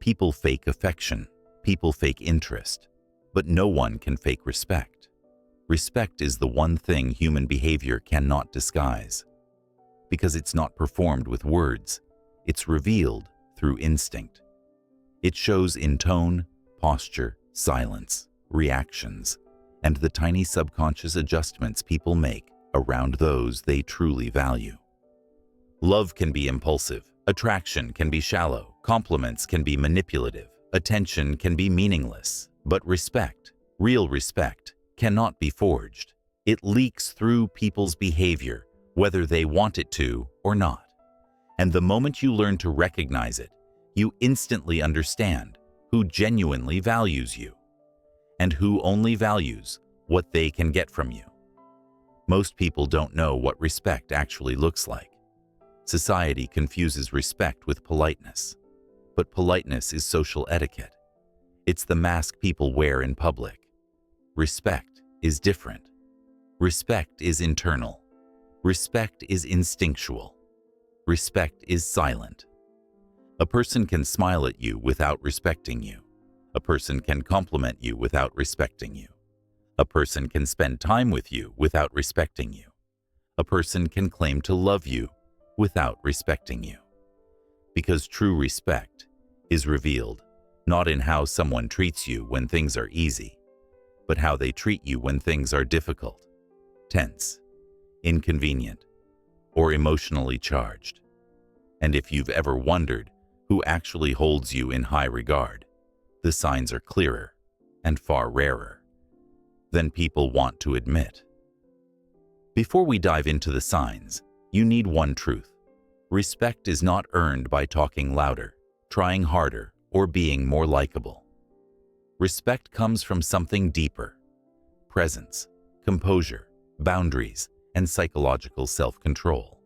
People fake affection, people fake interest, but no one can fake respect. Respect is the one thing human behavior cannot disguise. Because it's not performed with words, it's revealed through instinct. It shows in tone, posture, silence, reactions, and the tiny subconscious adjustments people make around those they truly value. Love can be impulsive, attraction can be shallow, compliments can be manipulative, attention can be meaningless, but respect, real respect, cannot be forged. It leaks through people's behavior, whether they want it to or not. And the moment you learn to recognize it, you instantly understand who genuinely values you and who only values what they can get from you. Most people don't know what respect actually looks like. Society confuses respect with politeness, but politeness is social etiquette. It's the mask people wear in public. Respect is different. Respect is internal. Respect is instinctual. Respect is silent. A person can smile at you without respecting you. A person can compliment you without respecting you. A person can spend time with you without respecting you. A person can claim to love you without respecting you. Because true respect is revealed not in how someone treats you when things are easy, but how they treat you when things are difficult, tense, inconvenient, or emotionally charged. And if you've ever wondered who actually holds you in high regard, the signs are clearer and far rarer than people want to admit. Before we dive into the signs, you need one truth. Respect is not earned by talking louder, trying harder, or being more likable. Respect comes from something deeper: presence, composure, boundaries, and psychological self-control.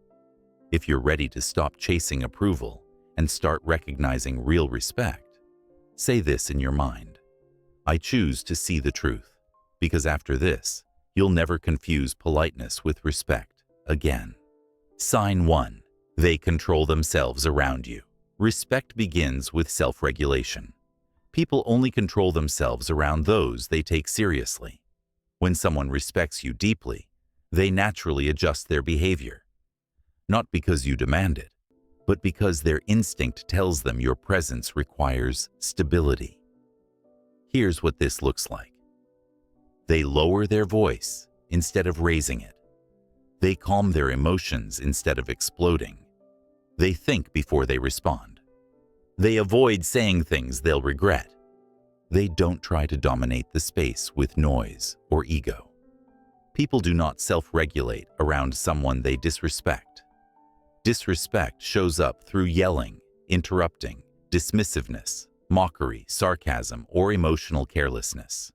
If you're ready to stop chasing approval and start recognizing real respect, say this in your mind: I choose to see the truth, because after this, you'll never confuse politeness with respect again. Sign 1. They control themselves around you. Respect begins with self-regulation. People only control themselves around those they take seriously. When someone respects you deeply, they naturally adjust their behavior. Not because you demand it, but because their instinct tells them your presence requires stability. Here's what this looks like. They lower their voice instead of raising it. They calm their emotions instead of exploding. They think before they respond. They avoid saying things they'll regret. They don't try to dominate the space with noise or ego. People do not self-regulate around someone they disrespect. Disrespect shows up through yelling, interrupting, dismissiveness, mockery, sarcasm, or emotional carelessness.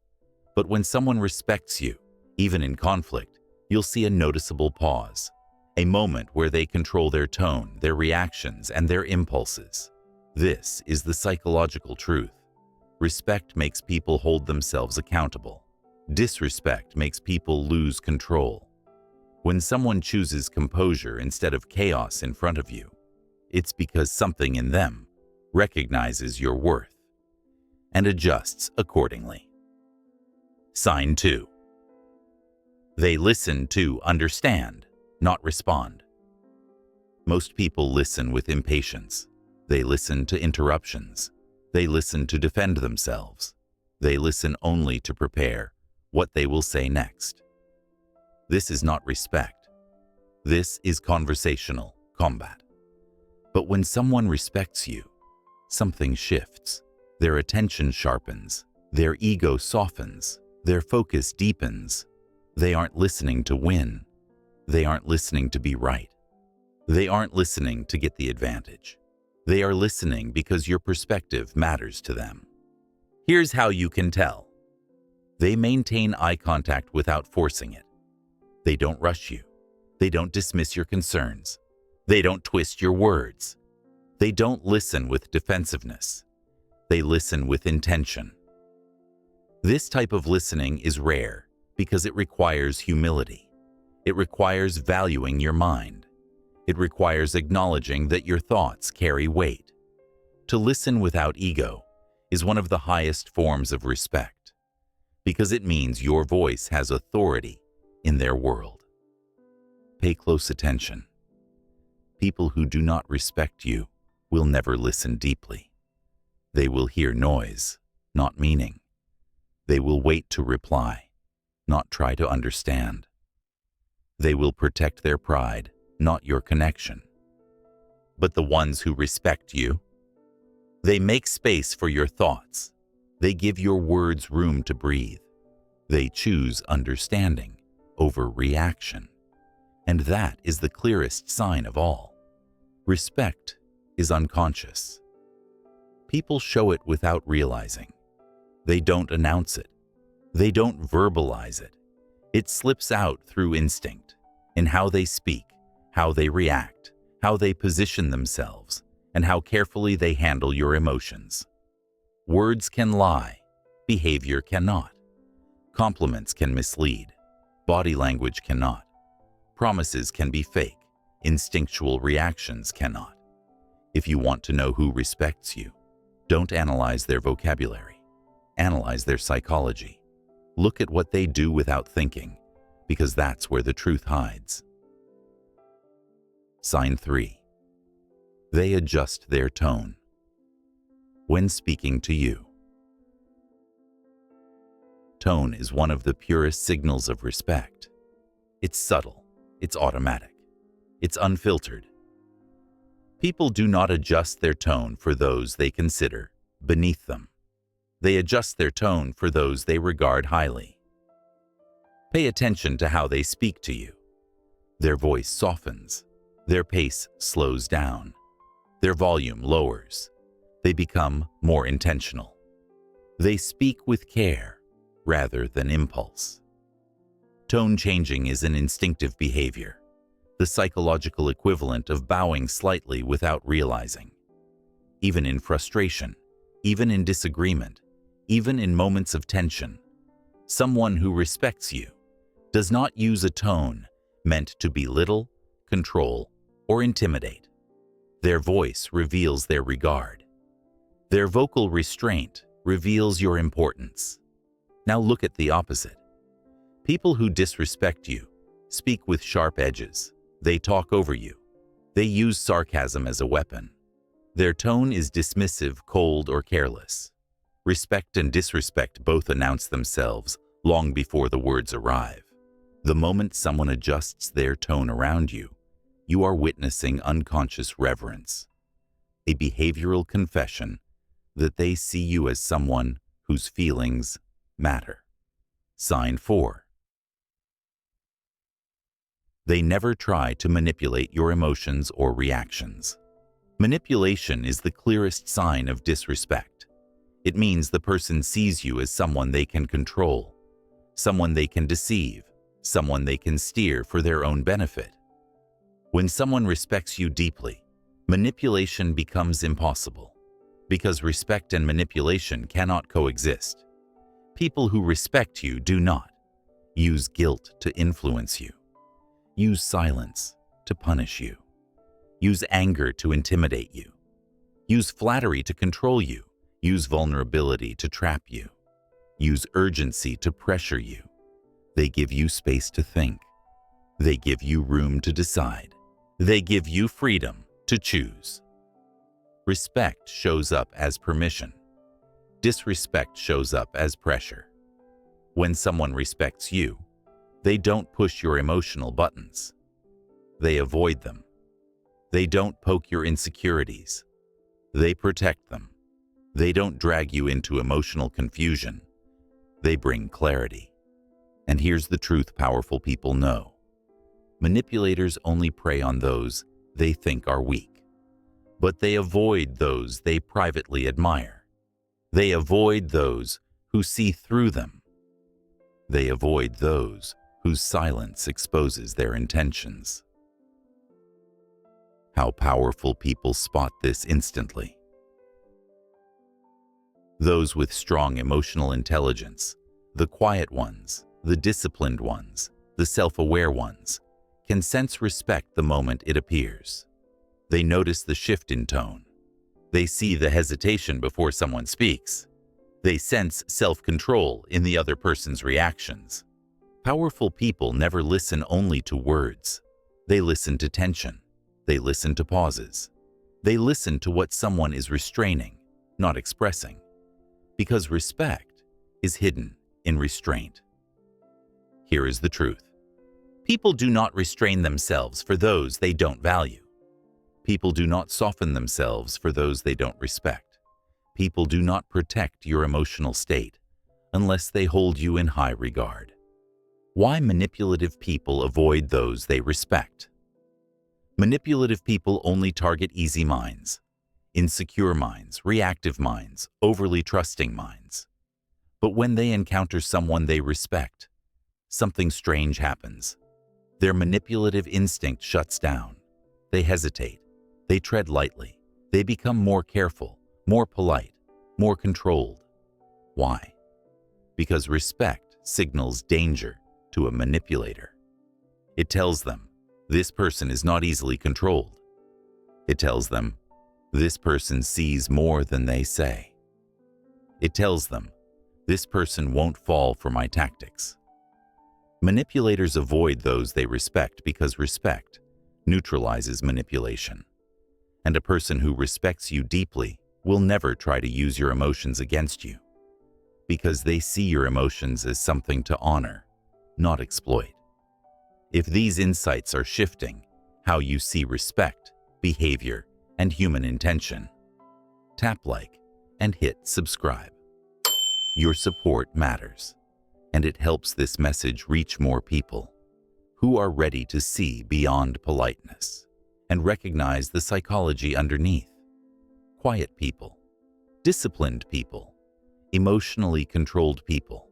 But when someone respects you, even in conflict, you'll see a noticeable pause, a moment where they control their tone, their reactions, and their impulses. This is the psychological truth. Respect makes people hold themselves accountable. Disrespect makes people lose control. When someone chooses composure instead of chaos in front of you, it's because something in them recognizes your worth and adjusts accordingly. Sign 2. They listen to understand, not respond. Most people listen with impatience. They listen to interruptions. They listen to defend themselves. They listen only to prepare what they will say next. This is not respect. This is conversational combat. But when someone respects you, something shifts. Their attention sharpens. Their ego softens. Their focus deepens. They aren't listening to win. They aren't listening to be right. They aren't listening to get the advantage. They are listening because your perspective matters to them. Here's how you can tell. They maintain eye contact without forcing it. They don't rush you. They don't dismiss your concerns. They don't twist your words. They don't listen with defensiveness. They listen with intention. This type of listening is rare because it requires humility. It requires valuing your mind. It requires acknowledging that your thoughts carry weight. To listen without ego is one of the highest forms of respect, because it means your voice has authority in their world. Pay close attention. People who do not respect you will never listen deeply. They will hear noise, not meaning. They will wait to reply, not try to understand. They will protect their pride, not your connection. But the ones who respect you, they make space for your thoughts. They give your words room to breathe. They choose understanding over reaction. And that is the clearest sign of all. Respect is unconscious. People show it without realizing. They don't announce it. They don't verbalize it. It slips out through instinct, in how they speak, how they react, how they position themselves, and how carefully they handle your emotions. Words can lie, behavior cannot. Compliments can mislead, body language cannot. Promises can be fake, instinctual reactions cannot. If you want to know who respects you, don't analyze their vocabulary. Analyze their psychology. Look at what they do without thinking, because that's where the truth hides. Sign 3. They adjust their tone when speaking to you. Tone is one of the purest signals of respect. It's subtle, it's automatic, it's unfiltered. People do not adjust their tone for those they consider beneath them. They adjust their tone for those they regard highly. Pay attention to how they speak to you. Their voice softens. Their pace slows down. Their volume lowers. They become more intentional. They speak with care rather than impulse. Tone changing is an instinctive behavior, the psychological equivalent of bowing slightly without realizing. Even in frustration, even in disagreement, even in moments of tension, someone who respects you does not use a tone meant to belittle, control, or intimidate. Their voice reveals their regard. Their vocal restraint reveals your importance. Now look at the opposite. People who disrespect you speak with sharp edges. They talk over you. They use sarcasm as a weapon. Their tone is dismissive, cold, or careless. Respect and disrespect both announce themselves long before the words arrive. The moment someone adjusts their tone around you, you are witnessing unconscious reverence, a behavioral confession that they see you as someone whose feelings matter. Sign 4. They never try to manipulate your emotions or reactions. Manipulation is the clearest sign of disrespect. It means the person sees you as someone they can control, someone they can deceive, someone they can steer for their own benefit. When someone respects you deeply, manipulation becomes impossible, because respect and manipulation cannot coexist. People who respect you do not use guilt to influence you, use silence to punish you, use anger to intimidate you, use flattery to control you, use vulnerability to trap you, use urgency to pressure you. They give you space to think. They give you room to decide. They give you freedom to choose. Respect shows up as permission. Disrespect shows up as pressure. When someone respects you, they don't push your emotional buttons. They avoid them. They don't poke your insecurities. They protect them. They don't drag you into emotional confusion. They bring clarity. And here's the truth powerful people know. Manipulators only prey on those they think are weak, but they avoid those they privately admire. They avoid those who see through them. They avoid those whose silence exposes their intentions. How powerful people spot this instantly. Those with strong emotional intelligence, the quiet ones, the disciplined ones, the self-aware ones, can sense respect the moment it appears. They notice the shift in tone. They see the hesitation before someone speaks. They sense self-control in the other person's reactions. Powerful people never listen only to words. They listen to tension. They listen to pauses. They listen to what someone is restraining, not expressing. Because respect is hidden in restraint. Here is the truth. People do not restrain themselves for those they don't value. People do not soften themselves for those they don't respect. People do not protect your emotional state unless they hold you in high regard. Why manipulative people avoid those they respect? Manipulative people only target easy minds, insecure minds, reactive minds, overly trusting minds. But when they encounter someone they respect, something strange happens. Their manipulative instinct shuts down. They hesitate. They tread lightly. They become more careful, more polite, more controlled. Why? Because respect signals danger to a manipulator. It tells them, this person is not easily controlled. It tells them, this person sees more than they say. It tells them, this person won't fall for my tactics. Manipulators avoid those they respect because respect neutralizes manipulation. And a person who respects you deeply will never try to use your emotions against you, because they see your emotions as something to honor, not exploit. If these insights are shifting how you see respect, behavior, and human intention, tap like and hit subscribe. Your support matters, and it helps this message reach more people who are ready to see beyond politeness and recognize the psychology underneath. Quiet people, disciplined people, emotionally controlled people.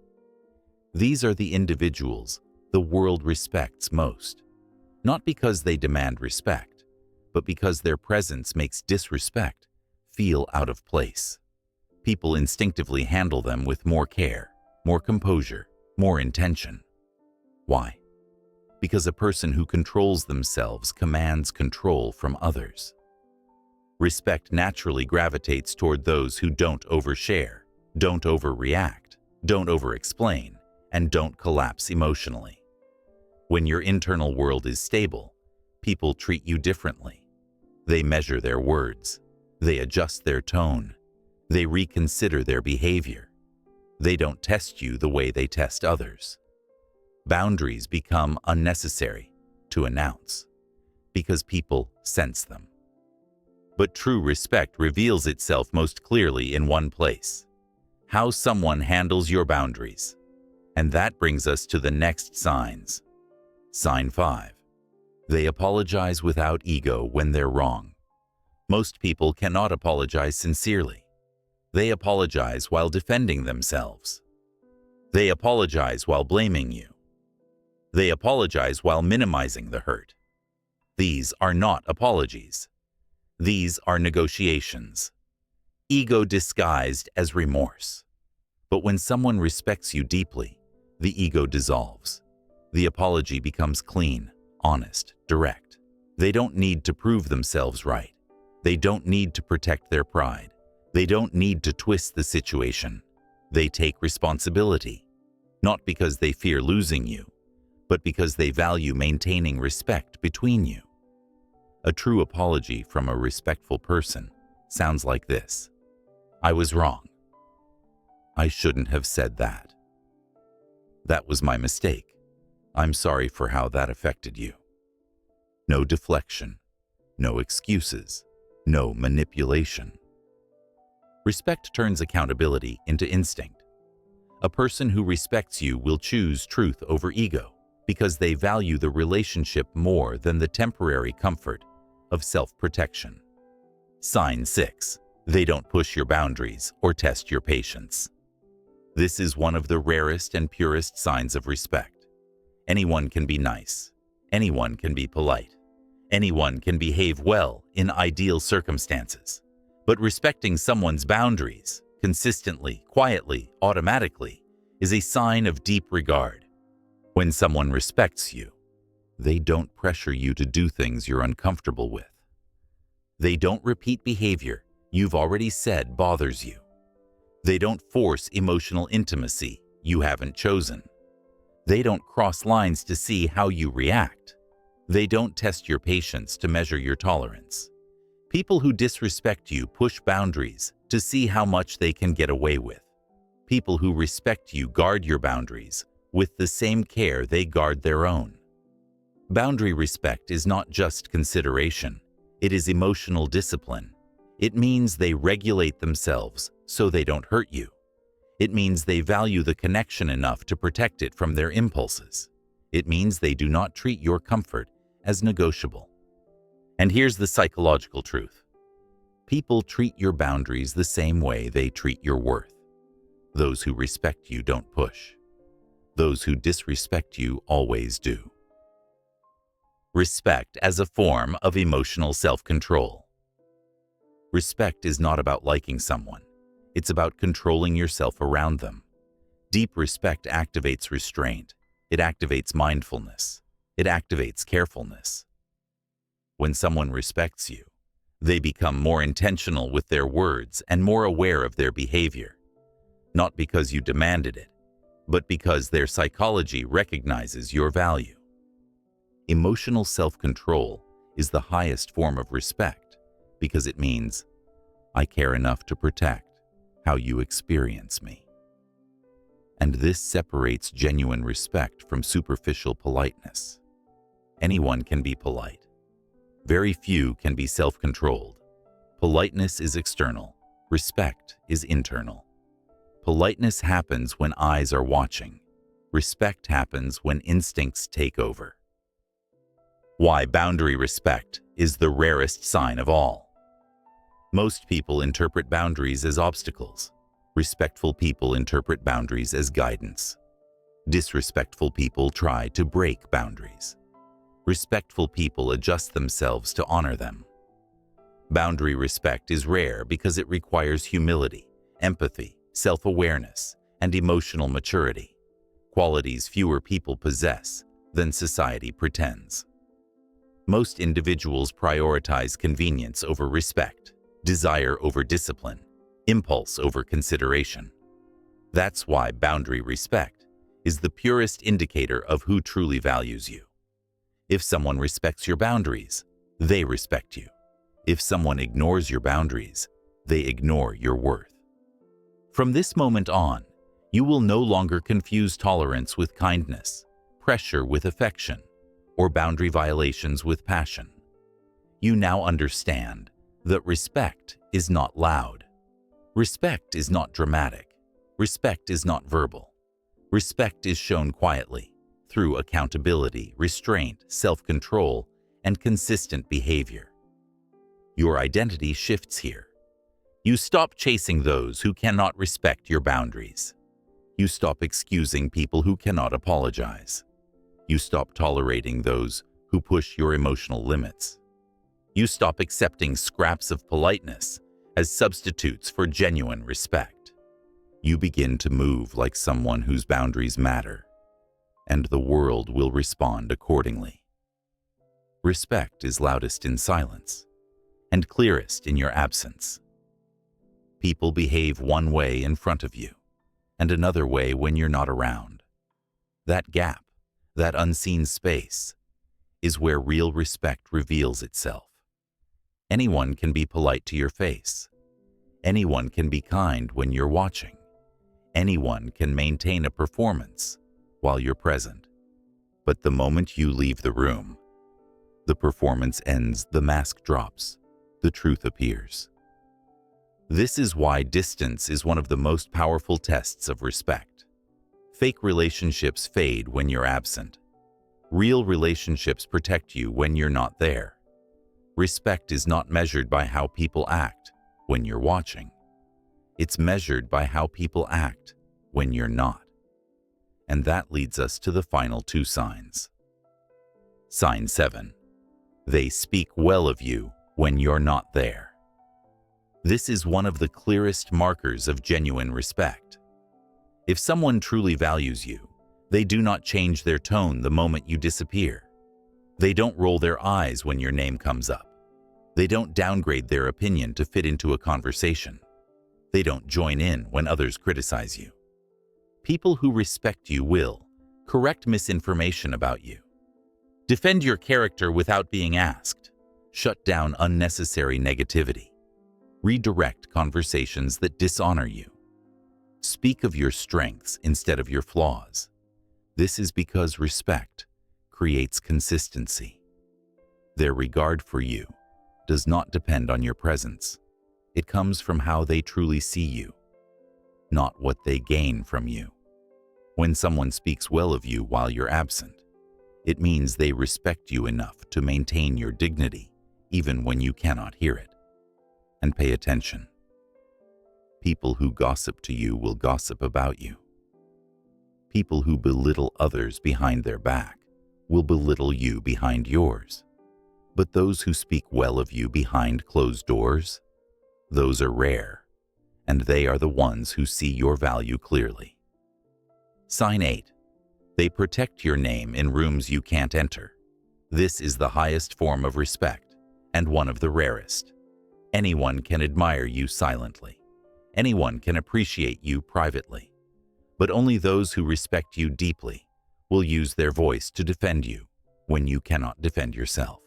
These are the individuals the world respects most, not because they demand respect, but because their presence makes disrespect feel out of place. People instinctively handle them with more care, more composure, more intention. Why? Because a person who controls themselves commands control from others. Respect naturally gravitates toward those who don't overshare, don't overreact, don't overexplain, and don't collapse emotionally. When your internal world is stable, people treat you differently. They measure their words. They adjust their tone. They reconsider their behavior. They don't test you the way they test others. Boundaries become unnecessary to announce because people sense them. But true respect reveals itself most clearly in one place: how someone handles your boundaries. And that brings us to the next signs. Sign 5. They apologize without ego when they're wrong. Most people cannot apologize sincerely. They apologize while defending themselves. They apologize while blaming you. They apologize while minimizing the hurt. These are not apologies. These are negotiations. Ego disguised as remorse. But when someone respects you deeply, the ego dissolves. The apology becomes clean, honest, direct. They don't need to prove themselves right. They don't need to protect their pride. They don't need to twist the situation. They take responsibility, not because they fear losing you, but because they value maintaining respect between you. A true apology from a respectful person sounds like this: I was wrong. I shouldn't have said that. That was my mistake. I'm sorry for how that affected you. No deflection, no excuses, no manipulation. Respect turns accountability into instinct. A person who respects you will choose truth over ego because they value the relationship more than the temporary comfort of self-protection. Sign 6. They don't push your boundaries or test your patience. This is one of the rarest and purest signs of respect. Anyone can be nice. Anyone can be polite. Anyone can behave well in ideal circumstances. But respecting someone's boundaries, consistently, quietly, automatically, is a sign of deep regard. When someone respects you, they don't pressure you to do things you're uncomfortable with. They don't repeat behavior you've already said bothers you. They don't force emotional intimacy you haven't chosen. They don't cross lines to see how you react. They don't test your patience to measure your tolerance. People who disrespect you push boundaries to see how much they can get away with. People who respect you guard your boundaries with the same care they guard their own. Boundary respect is not just consideration. It is emotional discipline. It means they regulate themselves so they don't hurt you. It means they value the connection enough to protect it from their impulses. It means they do not treat your comfort as negotiable. And here's the psychological truth. People treat your boundaries the same way they treat your worth. Those who respect you don't push. Those who disrespect you always do. Respect as a form of emotional self-control. Respect is not about liking someone. It's about controlling yourself around them. Deep respect activates restraint. It activates mindfulness. It activates carefulness. When someone respects you, they become more intentional with their words and more aware of their behavior. Not because you demanded it, but because their psychology recognizes your value. Emotional self-control is the highest form of respect because it means, I care enough to protect how you experience me. And this separates genuine respect from superficial politeness. Anyone can be polite. Very few can be self-controlled. Politeness is external. Respect is internal. Politeness happens when eyes are watching. Respect happens when instincts take over. Why boundary respect is the rarest sign of all. Most people interpret boundaries as obstacles. Respectful people interpret boundaries as guidance. Disrespectful people try to break boundaries. Respectful people adjust themselves to honor them. Boundary respect is rare because it requires humility, empathy, self-awareness, and emotional maturity, qualities fewer people possess than society pretends. Most individuals prioritize convenience over respect, desire over discipline, impulse over consideration. That's why boundary respect is the purest indicator of who truly values you. If someone respects your boundaries, they respect you. If someone ignores your boundaries, they ignore your worth. From this moment on, you will no longer confuse tolerance with kindness, pressure with affection, or boundary violations with passion. You now understand that respect is not loud. Respect is not dramatic. Respect is not verbal. Respect is shown quietly, through accountability, restraint, self-control, and consistent behavior. Your identity shifts here. You stop chasing those who cannot respect your boundaries. You stop excusing people who cannot apologize. You stop tolerating those who push your emotional limits. You stop accepting scraps of politeness as substitutes for genuine respect. You begin to move like someone whose boundaries matter, and the world will respond accordingly. Respect is loudest in silence and clearest in your absence. People behave one way in front of you and another way when you're not around. That gap, that unseen space, is where real respect reveals itself. Anyone can be polite to your face. Anyone can be kind when you're watching. Anyone can maintain a performance while you're present. But the moment you leave the room, the performance ends, the mask drops, the truth appears. This is why distance is one of the most powerful tests of respect. Fake relationships fade when you're absent. Real relationships protect you when you're not there. Respect is not measured by how people act when you're watching. It's measured by how people act when you're not. And that leads us to the final two signs. Sign 7. They speak well of you when you're not there. This is one of the clearest markers of genuine respect. If someone truly values you, they do not change their tone the moment you disappear. They don't roll their eyes when your name comes up. They don't downgrade their opinion to fit into a conversation. They don't join in when others criticize you. People who respect you will correct misinformation about you, defend your character without being asked, shut down unnecessary negativity, redirect conversations that dishonor you, speak of your strengths instead of your flaws. This is because respect creates consistency. Their regard for you does not depend on your presence. It comes from how they truly see you, not what they gain from you. When someone speaks well of you while you're absent, it means they respect you enough to maintain your dignity even when you cannot hear it. And pay attention. People who gossip to you will gossip about you. People who belittle others behind their back will belittle you behind yours. But those who speak well of you behind closed doors, those are rare, and they are the ones who see your value clearly. Sign 8. They protect your name in rooms you can't enter. This is the highest form of respect, and one of the rarest. Anyone can admire you silently. Anyone can appreciate you privately. But only those who respect you deeply will use their voice to defend you when you cannot defend yourself.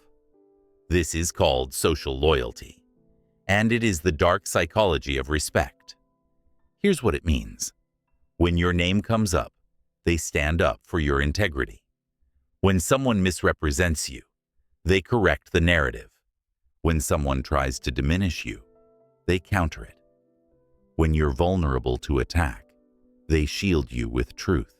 This is called social loyalty, and it is the dark psychology of respect. Here's what it means. When your name comes up, they stand up for your integrity. When someone misrepresents you, they correct the narrative. When someone tries to diminish you, they counter it. When you're vulnerable to attack, they shield you with truth.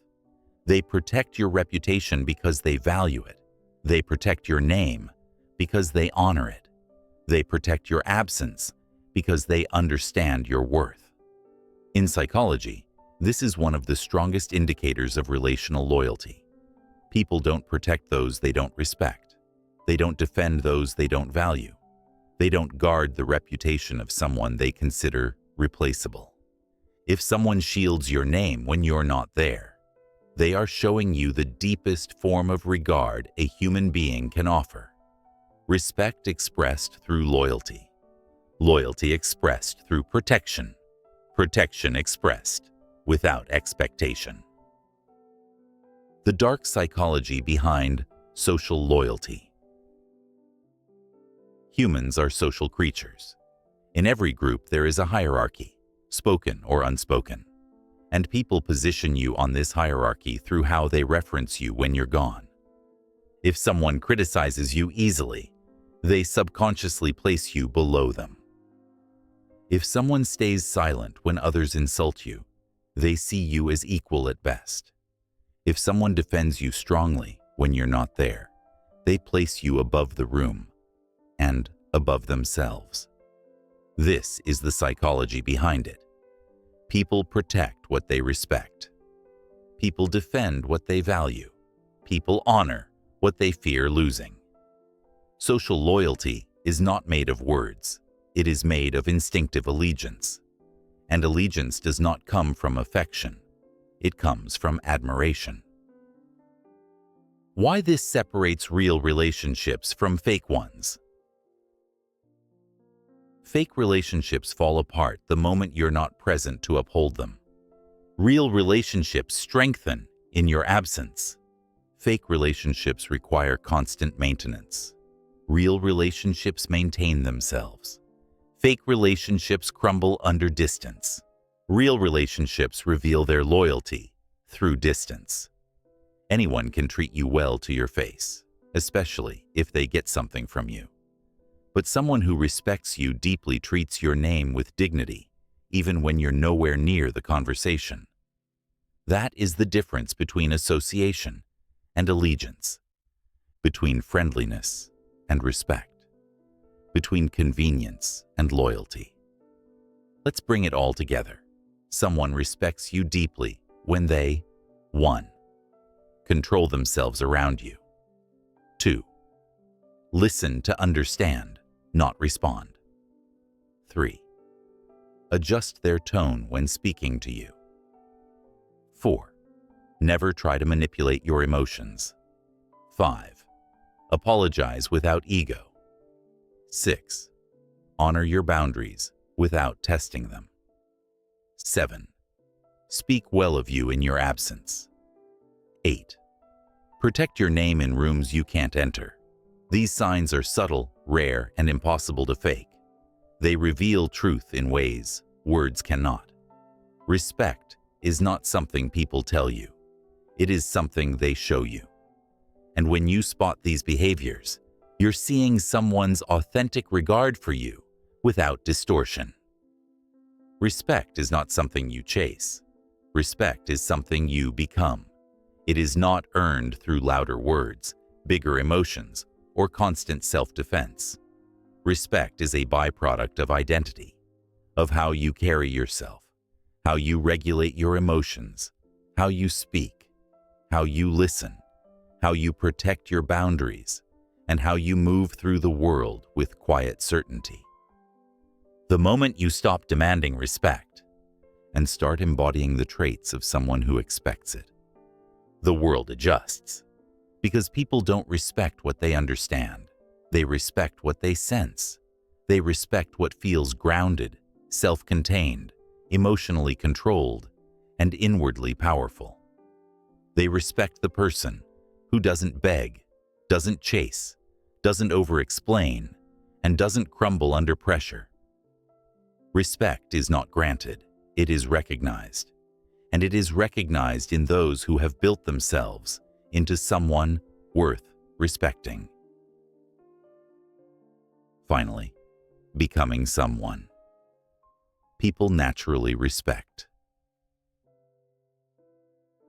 They protect your reputation because they value it. They protect your name because they honor it. They protect your absence because they understand your worth. In psychology, this is one of the strongest indicators of relational loyalty. People don't protect those they don't respect. They don't defend those they don't value. They don't guard the reputation of someone they consider replaceable. If someone shields your name when you're not there, they are showing you the deepest form of regard a human being can offer. Respect expressed through loyalty. Loyalty expressed through protection. Protection expressed without expectation. The dark psychology behind social loyalty. Humans are social creatures. In every group there is a hierarchy, spoken or unspoken, and people position you on this hierarchy through how they reference you when you're gone. If someone criticizes you easily, they subconsciously place you below them. If someone stays silent when others insult you, they see you as equal at best. If someone defends you strongly when you're not there, they place you above the room and above themselves. This is the psychology behind it. People protect what they respect. People defend what they value. People honor what they fear losing. Social loyalty is not made of words. It is made of instinctive allegiance. And allegiance does not come from affection. It comes from admiration. Why this separates real relationships from fake ones? Fake relationships fall apart the moment you're not present to uphold them. Real relationships strengthen in your absence. Fake relationships require constant maintenance. Real relationships maintain themselves. Fake relationships crumble under distance. Real relationships reveal their loyalty through distance. Anyone can treat you well to your face, especially if they get something from you. But someone who respects you deeply treats your name with dignity, even when you're nowhere near the conversation. That is the difference between association and allegiance, between friendliness and respect, between convenience and loyalty. Let's bring it all together. Someone respects you deeply when they 1. Control themselves around you. 2. Listen to understand, not respond. 3. Adjust their tone when speaking to you. 4. Never try to manipulate your emotions. 5. Apologize without ego. 6. Honor your boundaries without testing them. 7. Speak well of you in your absence. 8. Protect your name in rooms you can't enter. These signs are subtle, rare, and impossible to fake. They reveal truth in ways words cannot. Respect is not something people tell you. It is something they show you. And when you spot these behaviors, you're seeing someone's authentic regard for you without distortion. Respect is not something you chase. Respect is something you become. It is not earned through louder words, bigger emotions, or constant self-defense. Respect is a byproduct of identity, of how you carry yourself, how you regulate your emotions, how you speak, how you listen, how you protect your boundaries, and how you move through the world with quiet certainty. The moment you stop demanding respect and start embodying the traits of someone who expects it, the world adjusts. Because people don't respect what they understand. They respect what they sense. They respect what feels grounded, self-contained, emotionally controlled, and inwardly powerful. They respect the person who doesn't beg, doesn't chase, doesn't over-explain, and doesn't crumble under pressure. Respect is not granted, it is recognized. And it is recognized in those who have built themselves into someone worth respecting. Finally, becoming someone people naturally respect.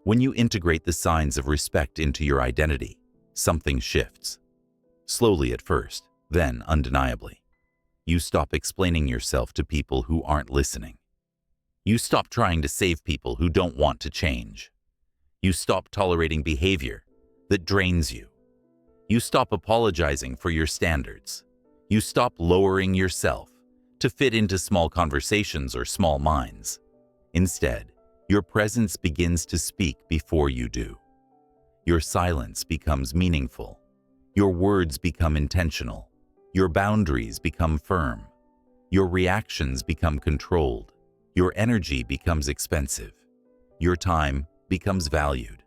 When you integrate the signs of respect into your identity, something shifts. Slowly at first, then undeniably. You stop explaining yourself to people who aren't listening. You stop trying to save people who don't want to change. You stop tolerating behavior that drains you. You stop apologizing for your standards. You stop lowering yourself to fit into small conversations or small minds. Instead, your presence begins to speak before you do. Your silence becomes meaningful. Your words become intentional. Your boundaries become firm. Your reactions become controlled. Your energy becomes expensive. Your time becomes valued.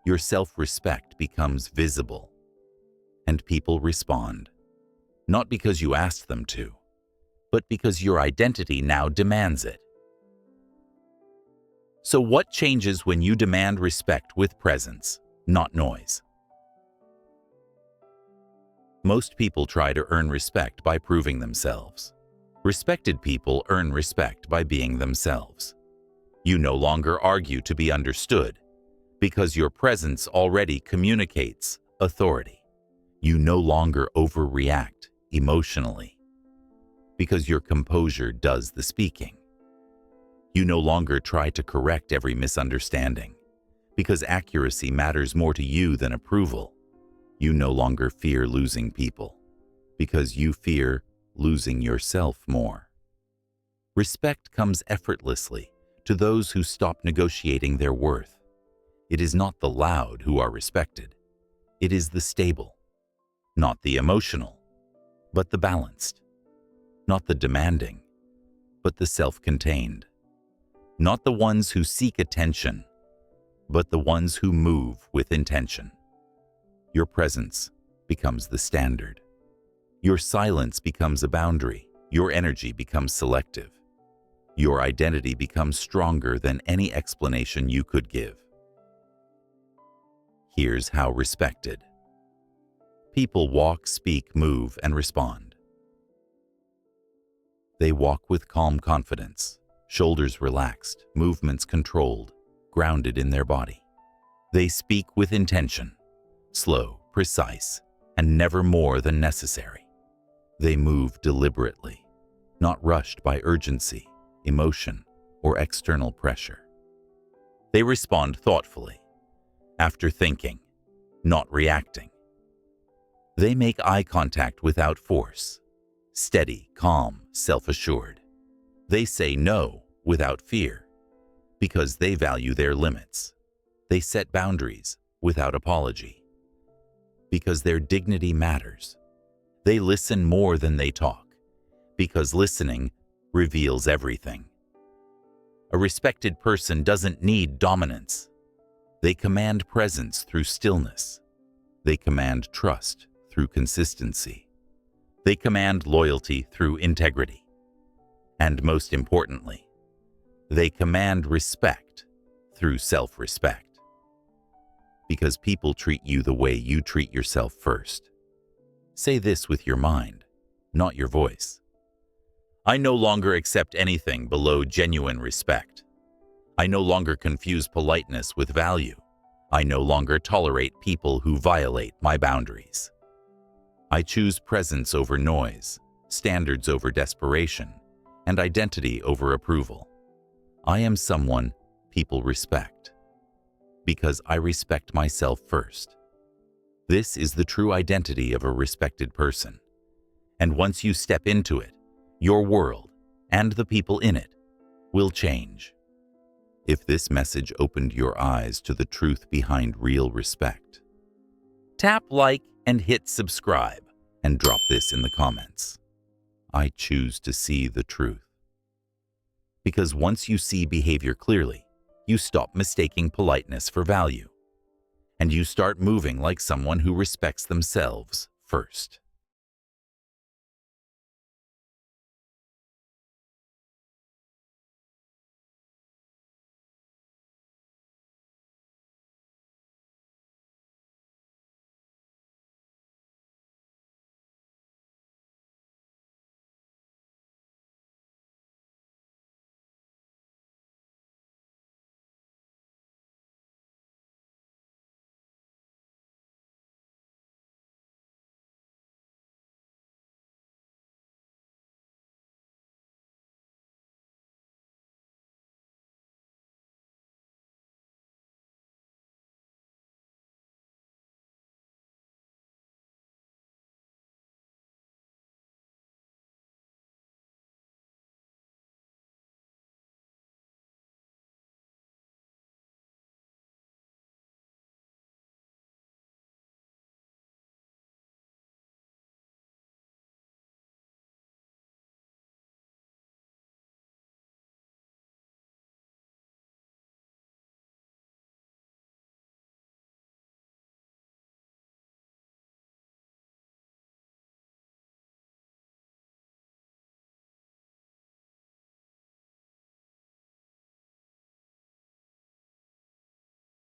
Your self-respect becomes visible. And people respond. Not because you asked them to, but because your identity now demands it. So what changes when you demand respect with presence, not noise? Most people try to earn respect by proving themselves. Respected people earn respect by being themselves. You no longer argue to be understood, because your presence already communicates authority. You no longer overreact emotionally, because your composure does the speaking. You no longer try to correct every misunderstanding, because accuracy matters more to you than approval. You no longer fear losing people, because you fear losing yourself more. Respect comes effortlessly to those who stop negotiating their worth. It is not the loud who are respected. It is the stable, not the emotional, but the balanced. Not the demanding, but the self-contained. Not the ones who seek attention, but the ones who move with intention. Your presence becomes the standard. Your silence becomes a boundary. Your energy becomes selective. Your identity becomes stronger than any explanation you could give. Here's how respected. People walk, speak, move, and respond. They walk with calm confidence, shoulders relaxed, movements controlled, grounded in their body. They speak with intention, slow, precise, and never more than necessary. They move deliberately, not rushed by urgency, emotion, or external pressure. They respond thoughtfully, after thinking, not reacting. They make eye contact without force, steady, calm, self-assured. They say no without fear, because they value their limits. They set boundaries without apology, because their dignity matters. They listen more than they talk, because listening reveals everything. A respected person doesn't need dominance. They command presence through stillness. They command trust through consistency. They command loyalty through integrity. And most importantly, they command respect through self-respect. Because people treat you the way you treat yourself first. Say this with your mind, not your voice. I no longer accept anything below genuine respect. I no longer confuse politeness with value. I no longer tolerate people who violate my boundaries. I choose presence over noise, standards over desperation, and identity over approval. I am someone people respect, because I respect myself first. This is the true identity of a respected person. And once you step into it, your world and the people in it will change. If this message opened your eyes to the truth behind real respect, tap like and hit subscribe and drop this in the comments. I choose to see the truth. Because once you see behavior clearly, you stop mistaking politeness for value, and you start moving like someone who respects themselves first.